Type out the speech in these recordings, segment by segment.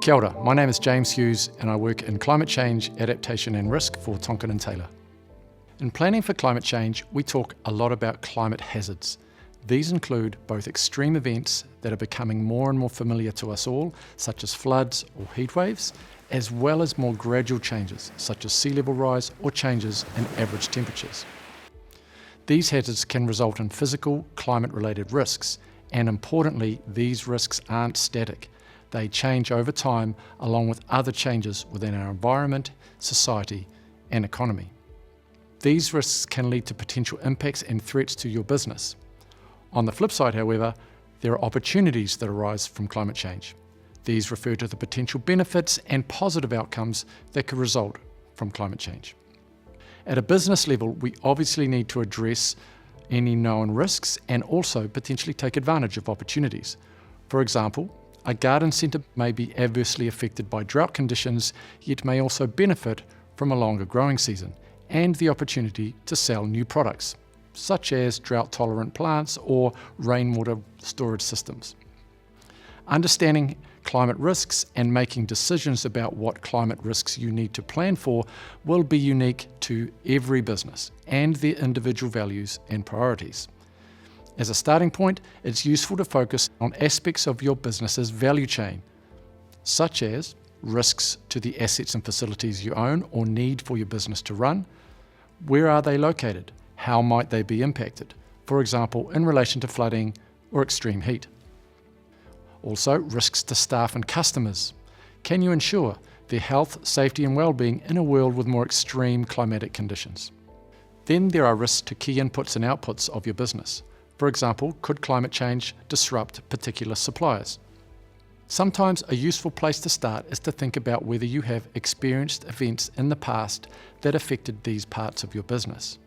Kia ora, my name is James Hughes and I work in climate change, adaptation and risk for Tonkin Taylor. In planning for climate change, we talk a lot about climate hazards. These include both extreme events that are becoming more and more familiar to us all, such as floods or heat waves, as well as more gradual changes, such as sea level rise or changes in average temperatures. These hazards can result in physical, climate-related risks, and importantly, these risks aren't static. They change over time along with other changes within our environment, society, and economy. These risks can lead to potential impacts and threats to your business. On the flip side, however, there are opportunities that arise from climate change. These refer to the potential benefits and positive outcomes that could result from climate change. At a business level, we obviously need to address any known risks and also potentially take advantage of opportunities. For example, a garden centre may be adversely affected by drought conditions, yet may also benefit from a longer growing season and the opportunity to sell new products, such as drought-tolerant plants or rainwater storage systems. Understanding climate risks and making decisions about what climate risks you need to plan for will be unique to every business and their individual values and priorities. As a starting point, it's useful to focus on aspects of your business's value chain, such as risks to the assets and facilities you own or need for your business to run. Where are they located? How might they be impacted? For example, in relation to flooding or extreme heat. Also, risks to staff and customers. Can you ensure their health, safety and well-being in a world with more extreme climatic conditions? Then there are risks to key inputs and outputs of your business. For example, could climate change disrupt particular suppliers? Sometimes a useful place to start is to think about whether you have experienced events in the past that affected these parts of your business.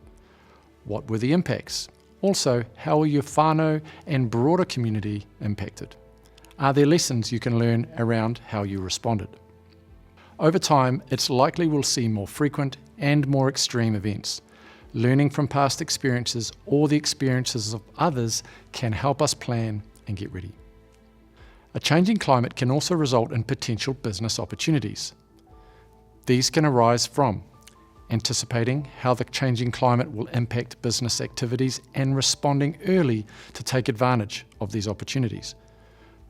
What were the impacts? Also, how are your whānau and broader community impacted? Are there lessons you can learn around how you responded? Over time, it's likely we'll see more frequent and more extreme events. Learning from past experiences or the experiences of others can help us plan and get ready. A changing climate can also result in potential business opportunities. These can arise from anticipating how the changing climate will impact business activities and responding early to take advantage of these opportunities.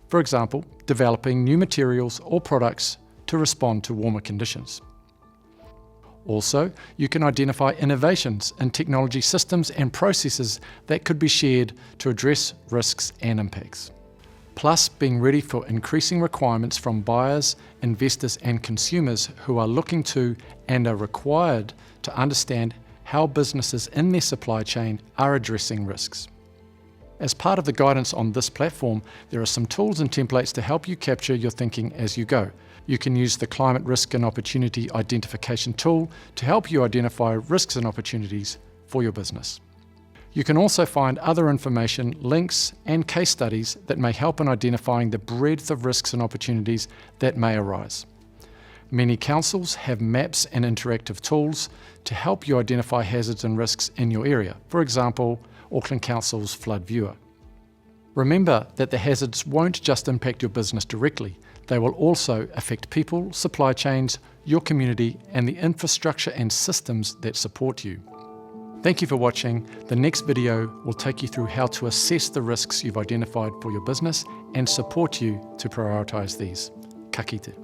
For example, developing new materials or products to respond to warmer conditions. Also, you can identify innovations in technology systems and processes that could be shared to address risks and impacts. Plus, being ready for increasing requirements from buyers, investors and consumers who are looking to and are required to understand how businesses in their supply chain are addressing risks. As part of the guidance on this platform, there are some tools and templates to help you capture your thinking as you go. You can use the Climate Risk and Opportunity Identification tool to help you identify risks and opportunities for your business. You can also find other information, links and case studies that may help in identifying the breadth of risks and opportunities that may arise. Many councils have maps and interactive tools to help you identify hazards and risks in your area. For example, Auckland Council's Flood Viewer. Remember that the hazards won't just impact your business directly. They will also affect people, supply chains, your community, and the infrastructure and systems that support you. Thank you for watching. The next video will take you through how to assess the risks you've identified for your business and support you to prioritise these. Ka kite.